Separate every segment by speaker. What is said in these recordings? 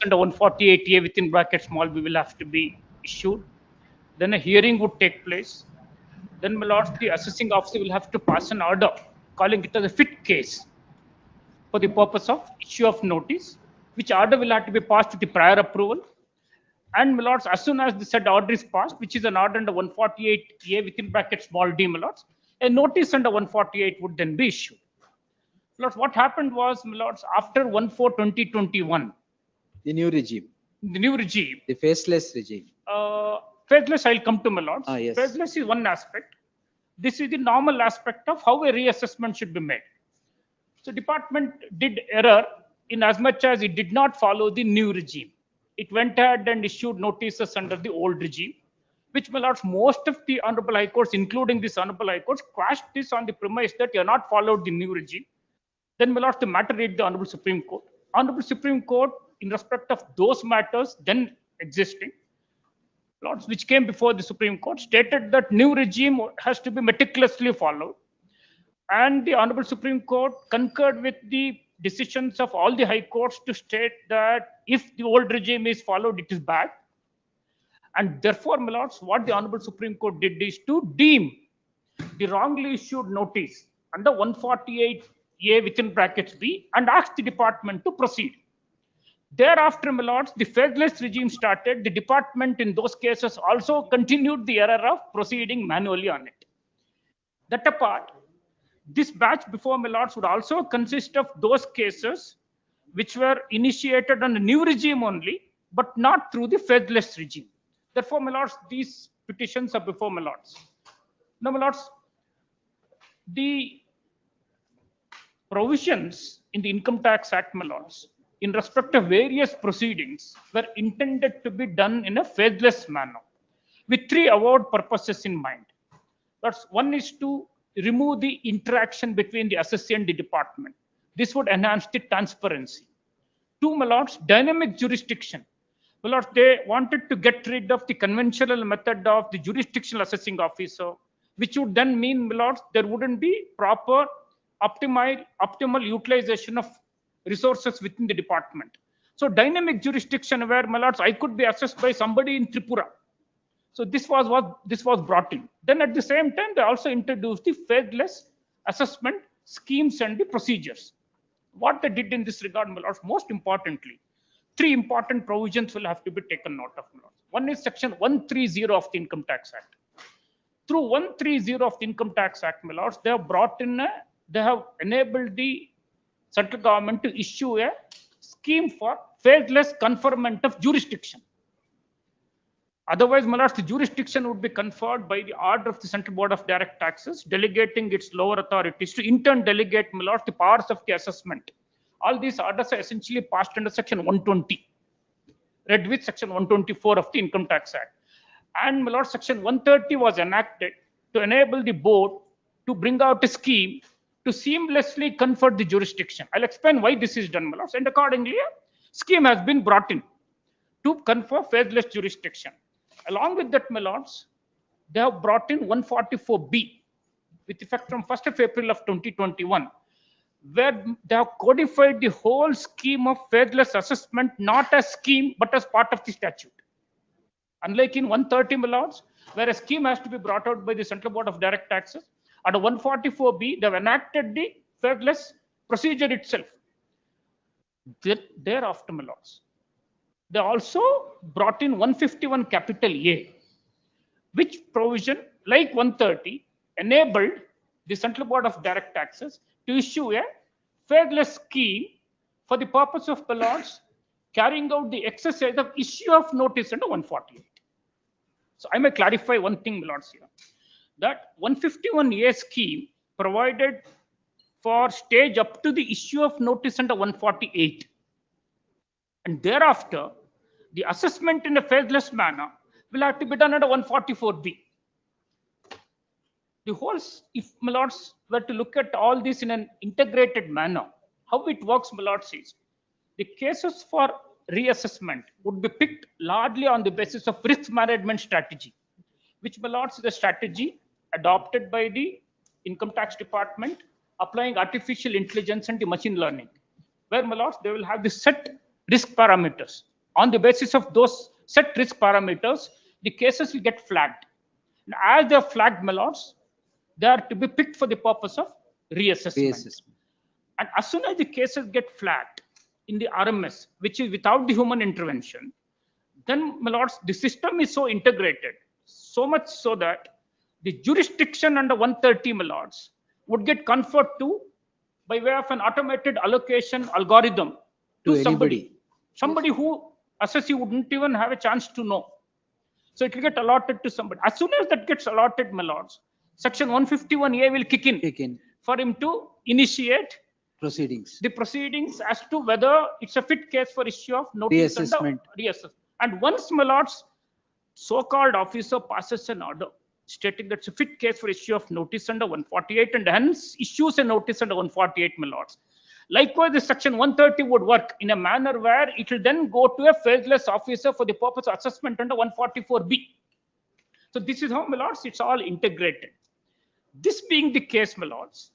Speaker 1: under 148A within bracket small b will have to be issued. Then a hearing would take place. Then, my lords, the assessing officer will have to pass an order calling it as a fit case for the purpose of issue of notice, which order will have to be passed with the prior approval. And, my lords, as soon as the said order is passed, which is an order under 148A within bracket small d, my lords, a notice under 148 would then be issued. My lords, what happened was, my lords, after 1/4/2021,
Speaker 2: The new regime,
Speaker 1: the new regime,
Speaker 2: the faceless regime.
Speaker 1: faceless, I'll come to, my lords.
Speaker 2: Yes.
Speaker 1: Faceless is one aspect. This is the normal aspect of how a reassessment should be made. So department did error in as much as it did not follow the new regime. It went ahead and issued notices under the old regime, which, my lords, most of the honorable high courts, including this honorable high courts, quashed this on the premise that you have not followed the new regime. Then, my lords, the matter reached the honorable Supreme Court. Honorable Supreme Court, in respect of those matters then existing, lords, which came before the Supreme Court, stated that new regime has to be meticulously followed. And the Honorable Supreme Court concurred with the decisions of all the high courts to state that if the old regime is followed, it is bad. And therefore, my lords, what the Honorable Supreme Court did is to deem the wrongly issued notice under 148A within brackets B and asked the department to proceed. Thereafter, my lords, the faceless regime started. The department in those cases also continued the error of proceeding manually on it. That apart, this batch before, my lords, would also consist of those cases which were initiated on the new regime only, but not through the faceless regime. Therefore, my lords, these petitions are before, my lords. Now, my lords, the provisions in the Income Tax Act, my lords, in respect of various proceedings were intended to be done in a faceless manner with three avowed purposes in mind. That's one is to remove the interaction between the assessee and the department. This would enhance the transparency. Two, my lords, dynamic jurisdiction. My lords, they wanted to get rid of the conventional method of the jurisdictional assessing officer, which would then mean, my lords, there wouldn't be proper optimal utilization of resources within the department. So dynamic jurisdiction where, my lords, I could be assessed by somebody in Tripura. So this was what this was brought in. Then at the same time, they also introduced the faceless assessment schemes and the procedures. What they did in this regard, my lords, most importantly, three important provisions will have to be taken note of, my lords. One is section 130 of the Income Tax Act. Through 130 of the Income Tax Act, my lords, they have enabled the central government to issue a scheme for faceless conferment of jurisdiction. Otherwise, my lords, the jurisdiction would be conferred by the order of the Central Board of Direct Taxes, delegating its lower authorities to in turn delegate, my lords, the powers of the assessment. All these orders are essentially passed under section 120, read with section 124 of the Income Tax Act. And, my lords, section 130 was enacted to enable the board to bring out a scheme to seamlessly confer the jurisdiction. I'll explain why this is done, my lords. And accordingly, a scheme has been brought in to confer faceless jurisdiction. Along with that, my lords, they have brought in 144B with effect from 1st of April of 2021, where they have codified the whole scheme of faceless assessment, not as scheme, but as part of the statute. Unlike in 130, my lords, where a scheme has to be brought out by the Central Board of Direct Taxes, under 144B, they have enacted the faceless procedure itself. Thereafter, my lords, they also brought in 151 capital A, which provision, like 130, enabled the Central Board of Direct Taxes to issue a faceless scheme for the purpose of, my lords, carrying out the exercise of issue of notice under 148. So I may clarify one thing, my lords, here, that 151A scheme provided for stage up to the issue of notice under 148. And thereafter, the assessment in a faceless manner will have to be done under 144B. The whole, if, my lords, were to look at all this in an integrated manner, how it works, my lords, is the cases for reassessment would be picked largely on the basis of risk management strategy, which, my lords, is a strategy adopted by the Income Tax Department, applying artificial intelligence and the machine learning, where, my lords, they will have the set risk parameters. On the basis of those set risk parameters, the cases will get flagged. And as they are flagged, my lords, they are to be picked for the purpose of reassessment.
Speaker 2: Reassessment.
Speaker 1: And as soon as the cases get flagged in the RMS, which is without the human intervention, then, my lords, the system is so integrated, so much so that the jurisdiction under 130, my lords, would get conferred to by way of an automated allocation algorithm
Speaker 2: To
Speaker 1: somebody,
Speaker 2: anybody.
Speaker 1: who assessee wouldn't even have a chance to know. So it will get allotted to somebody. As soon as that gets allotted, my lords, section 151A will kick in for him to initiate
Speaker 2: Proceedings.
Speaker 1: the proceedings as to whether it's a fit case for issue of notice and
Speaker 2: Reassessment.
Speaker 1: reassessment. And once, my lords, so-called officer passes an order stating that it's a fit case for issue of notice under 148 and hence issues a notice under 148, my lords. Likewise, the section 130 would work in a manner where it will then go to a phaseless officer for the purpose of assessment under 144B. So this is how, my lords, it's all integrated. This being the case, my lords,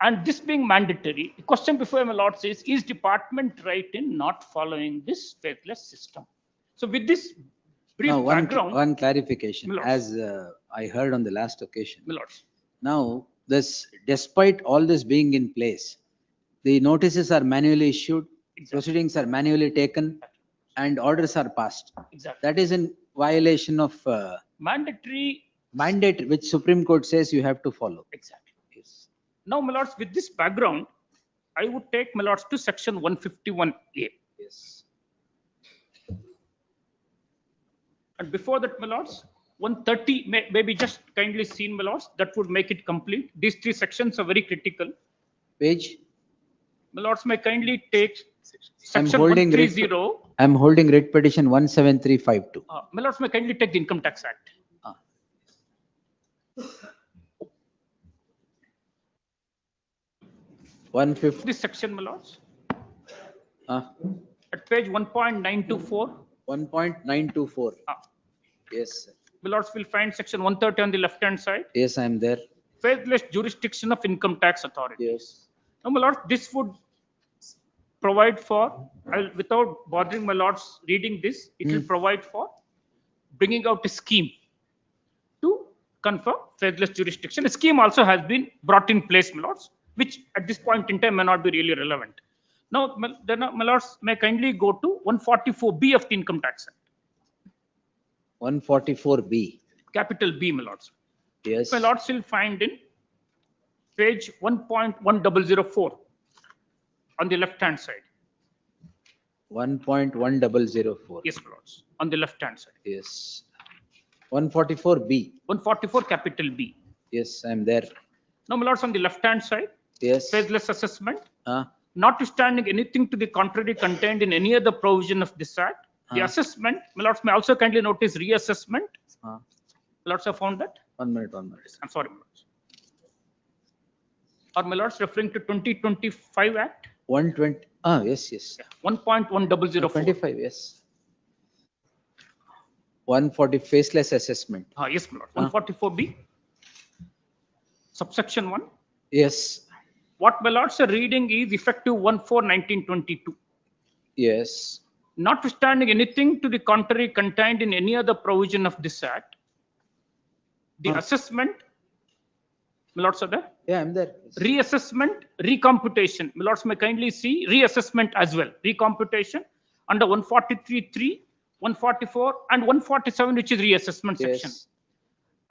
Speaker 1: and this being mandatory, the question before my lords is department right in not following this faithless system? So with this brief
Speaker 2: Now,
Speaker 1: background,
Speaker 2: one clarification,
Speaker 1: My lords.
Speaker 2: as I heard on the last occasion.
Speaker 1: my lords,
Speaker 2: Now, despite all this being in place, the notices are manually issued,
Speaker 1: Exactly.
Speaker 2: proceedings are manually taken, and orders are passed.
Speaker 1: exactly,
Speaker 2: That is in violation of
Speaker 1: mandatory,
Speaker 2: mandate, which Supreme Court says you have to follow.
Speaker 1: exactly.
Speaker 2: Yes.
Speaker 1: Now, my lords, with this background, I would take, my lords, to section 151A.
Speaker 2: Yes.
Speaker 1: And before that, my lords, 130 maybe just kindly seen, my lords, that would make it complete. These three sections are very critical.
Speaker 2: Page,
Speaker 1: My lords, may kindly take
Speaker 2: I'm
Speaker 1: section
Speaker 2: holding
Speaker 1: 130.
Speaker 2: I'm holding writ petition 17352.
Speaker 1: My lords, may kindly take the Income Tax Act.
Speaker 2: Ah. 150.
Speaker 1: This section, my lords,
Speaker 2: Ah,
Speaker 1: at page 1.924,
Speaker 2: 1.924. Yes, sir.
Speaker 1: my lords will find section 130 on the left-hand side,
Speaker 2: Yes, I'm there.
Speaker 1: faithless jurisdiction of income tax authority.
Speaker 2: Yes.
Speaker 1: Now, my lords, this would provide for, without bothering my lords reading this, it will provide for bringing out a scheme to confer faithless jurisdiction. A scheme also has been brought in place, my lords, which at this point in time may not be really relevant. Now, my lords may kindly go to 144B of the Income Tax Act,
Speaker 2: 144B.
Speaker 1: capital B, my lords.
Speaker 2: Yes.
Speaker 1: My lords will find in page 1.1004 on the left-hand side.
Speaker 2: 1.1004.
Speaker 1: Yes, my lords, on the left-hand side.
Speaker 2: Yes. 144B.
Speaker 1: 144 capital B.
Speaker 2: Yes, I'm there.
Speaker 1: Now, my lords, on the left-hand side,
Speaker 2: Yes.
Speaker 1: faithless assessment,
Speaker 2: Ah,
Speaker 1: notwithstanding anything to the contrary contained in any other provision of this act, the assessment, my lords, may also kindly notice reassessment.
Speaker 2: ah.
Speaker 1: My lords have found that.
Speaker 2: 1 minute, 1 minute.
Speaker 1: I'm sorry, my lords. Or my lords referring to 2025 Act,
Speaker 2: 120. Ah, yes, yes.
Speaker 1: 1.1004.
Speaker 2: 25, yes. 140 faceless assessment.
Speaker 1: Yes, my lord. 144B, subsection 1.
Speaker 2: Yes.
Speaker 1: What my lords are reading is effective 1/4/1922.
Speaker 2: Yes.
Speaker 1: Notwithstanding anything to the contrary contained in any other provision of this act, the assessment, my lords are there,
Speaker 2: Yeah, I'm there. Yes.
Speaker 1: reassessment, recomputation, my lords may kindly see reassessment as well, recomputation under 143(3), 144 and 147, which is reassessment section.
Speaker 2: Yes.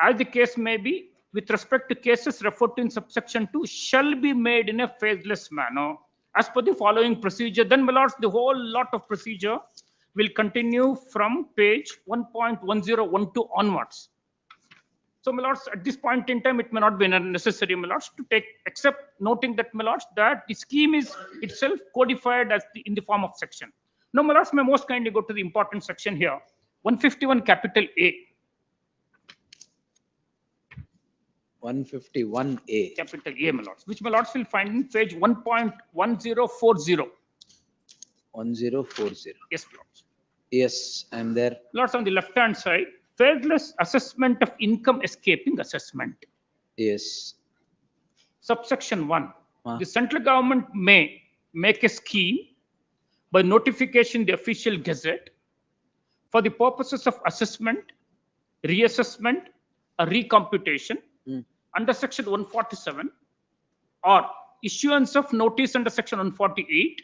Speaker 1: As the case may be, with respect to cases referred to in subsection 2, shall be made in a phaseless manner as per the following procedure. Then, my lords, the whole lot of procedure will continue from page 1.1012 onwards. So, my lords, at this point in time, it may not be necessary, my lords, to take, except noting that, my lords, that the scheme is itself codified as in the form of section. Now, my lords, may most kindly go to the important section here, 151 capital A.
Speaker 2: 151A.
Speaker 1: Capital A, my lords, which my lords will find in page 1.1040.
Speaker 2: 1040.
Speaker 1: Yes, my lords.
Speaker 2: Yes, I'm there.
Speaker 1: Lords, on the left-hand side, fairless assessment of income escaping assessment.
Speaker 2: Yes.
Speaker 1: Subsection 1.
Speaker 2: Ah.
Speaker 1: The central government may make a scheme by notification in the official gazette for the purposes of assessment, reassessment, or recomputation under section 147, or issuance of notice under section 148,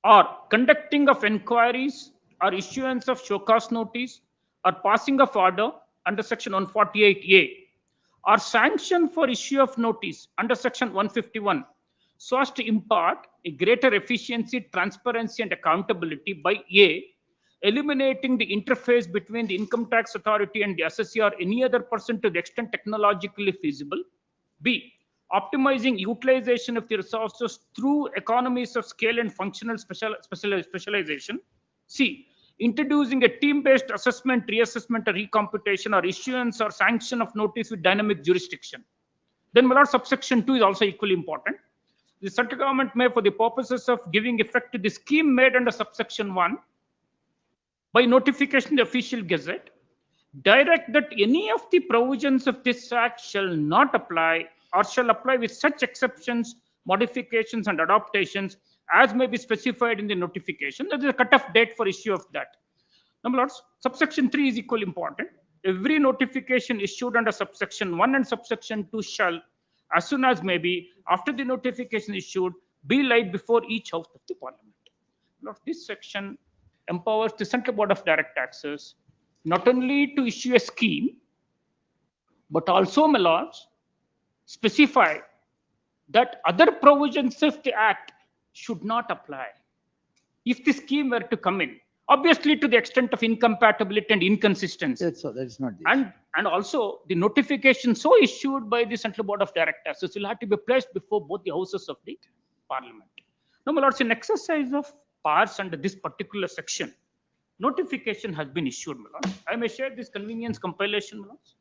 Speaker 1: or conducting of inquiries or issuance of show cause notice or passing of order under section 148A, or sanction for issue of notice under section 151, so as to impart a greater efficiency, transparency, and accountability by A, eliminating the interface between the income tax authority and the assessee or any other person to the extent technologically feasible. B, optimizing utilization of the resources through economies of scale and functional specialization. C, introducing a team-based assessment, reassessment, or recomputation, or issuance or sanction of notice with dynamic jurisdiction. Then, my lord, subsection 2 is also equally important. The central government may, for the purposes of giving effect to the scheme made under subsection 1, by notification in the official gazette, direct that any of the provisions of this act shall not apply or shall apply with such exceptions, modifications, and adaptations as may be specified in the notification. That is a cut-off date for issue of that. Now, my lords, subsection 3 is equally important. Every notification issued under subsection 1 and subsection 2 shall, as soon as may be, after the notification issued, be laid before each house of the parliament. Lord, this section empowers the Central Board of Direct Taxes not only to issue a scheme, but also, my lords, specify that other provisions of the act should not apply if the scheme were to come in, obviously to the extent of incompatibility and inconsistency.
Speaker 2: That is not the
Speaker 1: And also the notification so issued by the Central Board of Direct Taxes will have to be placed before both the houses of the parliament. Now, my lords, in exercise of powers under this particular section, notification has been issued, my lords. I may share this convenience compilation, my lords.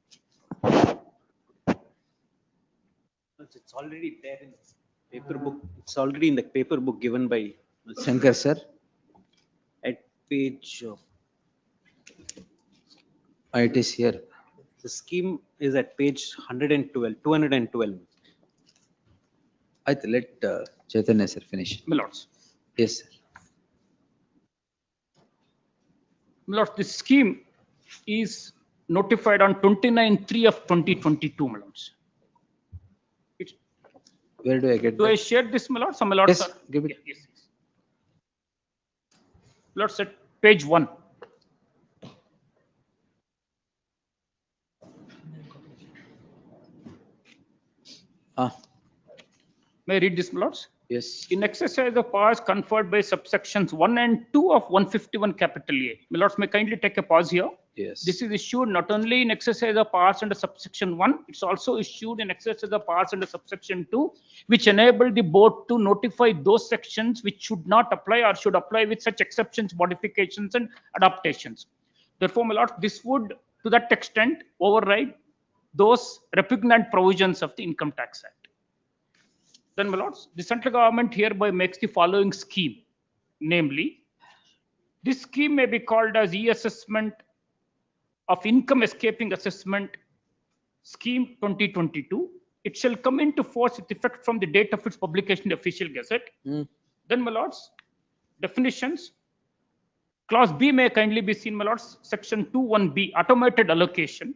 Speaker 3: It's already there in the paper book. It's already in the paper book given by
Speaker 2: Shankar sir.
Speaker 3: at page.
Speaker 2: It is here.
Speaker 3: The scheme is at page 112, 212.
Speaker 2: Let Chaitanya sir finish.
Speaker 1: My lords.
Speaker 2: Yes, sir.
Speaker 1: My lords, this scheme is notified on 29/3 of 2022, my lords.
Speaker 2: Where do I get
Speaker 1: Do I
Speaker 2: that?
Speaker 1: share this, my lords? My lords,
Speaker 2: Yes,
Speaker 1: sir?
Speaker 2: give it.
Speaker 1: Yes. Lords, at page 1. May I read this, my lords?
Speaker 2: Yes.
Speaker 1: In exercise of powers conferred by subsections 1 and 2 of 151 capital A. My lords, may kindly take a pause here.
Speaker 2: Yes.
Speaker 1: This is issued not only in exercise of powers under subsection 1, it's also issued in exercise of powers under subsection 2, which enable the board to notify those sections which should not apply or should apply with such exceptions, modifications, and adaptations. Therefore, my lords, this would, to that extent, override those repugnant provisions of the Income Tax Act. Then, my lords, the central government hereby makes the following scheme, namely, this scheme may be called as e-assessment of income escaping assessment scheme 2022. It shall come into force with effect from the date of its publication in the official gazette. Then, my lords, definitions. Clause B may kindly be seen, my lords. Section 2(1)B, automated allocation,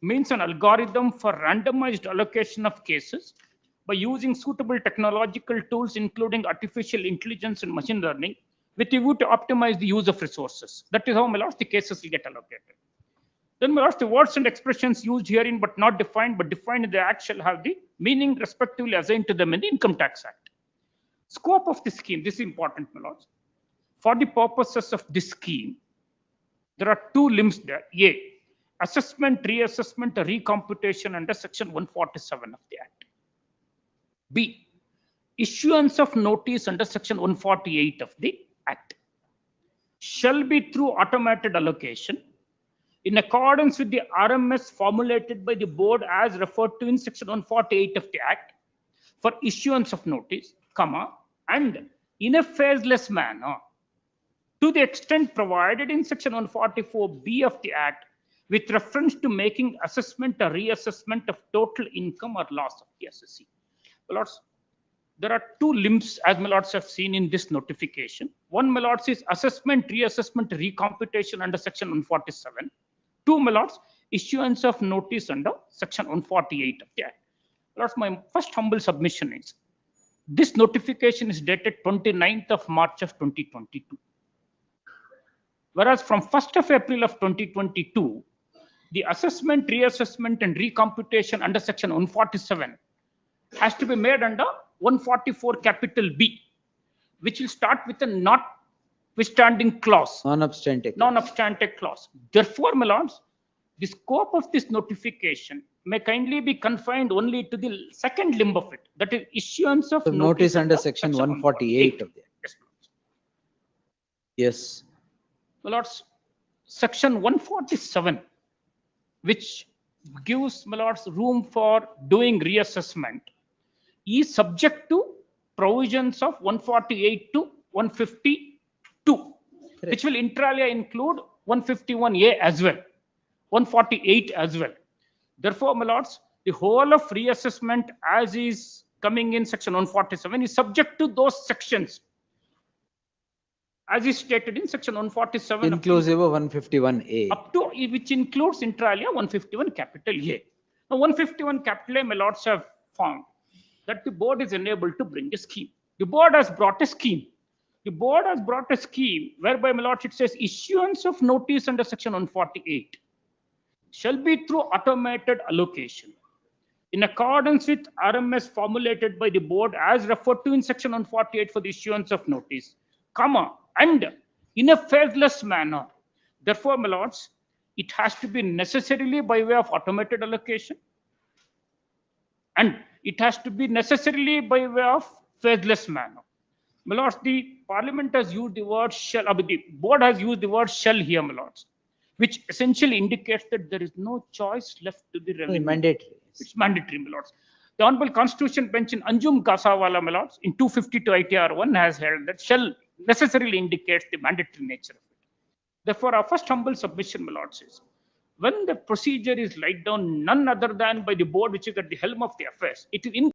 Speaker 1: means an algorithm for randomized allocation of cases by using suitable technological tools, including artificial intelligence and machine learning, with a view to optimize the use of resources. That is how, my lords, the cases will get allocated. Then, my lords, the words and expressions used herein but not defined, but defined in the act shall have the meaning respectively assigned to them in the Income Tax Act. Scope of the scheme, this is important, my lords. For the purposes of this scheme, there are two limbs there. A, assessment, reassessment, or recomputation under section 147 of the Act. B, issuance of notice under section 148 of the Act shall be through automated allocation in accordance with the RMS formulated by the board as referred to in section 148 of the Act for issuance of notice, and in a phaseless manner to the extent provided in section 144B of the Act with reference to making assessment or reassessment of total income or loss of the assessee. Lords, there are two limbs, as my lords have seen in this notification. One, my lords, is assessment, reassessment, recomputation under section 147. Two, my lords, issuance of notice under section 148 of the Act. My lords, my first humble submission is, this notification is dated 29th of March of 2022. Whereas from 1st of April of 2022, the assessment, reassessment, and recomputation under section 147 has to be made under 144 capital B, which will start with a notwithstanding clause, non-obstante clause. Therefore, my lords, the scope of this notification may kindly be confined only to the second limb of it, that is issuance of
Speaker 2: notice under section 148 of the Act. Yes.
Speaker 1: My lords, section 147, which gives, my lords, room for doing reassessment, is subject to provisions of 148 to 152, which will inter alia include 151A as well, 148 as well. Therefore, my lords, the whole of reassessment as is coming in section 147 is subject to those sections as is stated in section 147,
Speaker 2: inclusive of 151A,
Speaker 1: up to which includes inter alia 151 capital A. Now, 151 capital A, my lords, have found that the board is enabled to bring a scheme. The board has brought a scheme. The board has brought a scheme whereby, my lords, it says issuance of notice under section 148 shall be through automated allocation in accordance with RMS formulated by the board as referred to in section 148 for the issuance of notice, comma, and in a phaseless manner. Therefore, my lords, it has to be necessarily by way of automated allocation, and it has to be necessarily by way of phaseless manner. My lords, the parliament has used the word shall, the board has used the word shall here, my lords, which essentially indicates that there is no choice left to the revenue.
Speaker 2: Mandatory.
Speaker 1: It's mandatory, my lords. The Honorable Constitution Bench in Anjum Kasawala, my lords, in 252 ITR 1 has held that shall necessarily indicates the mandatory nature of it. Therefore, our first humble submission, my lords, is when the procedure is laid down none other than by the board which is at the helm of the affairs, it is in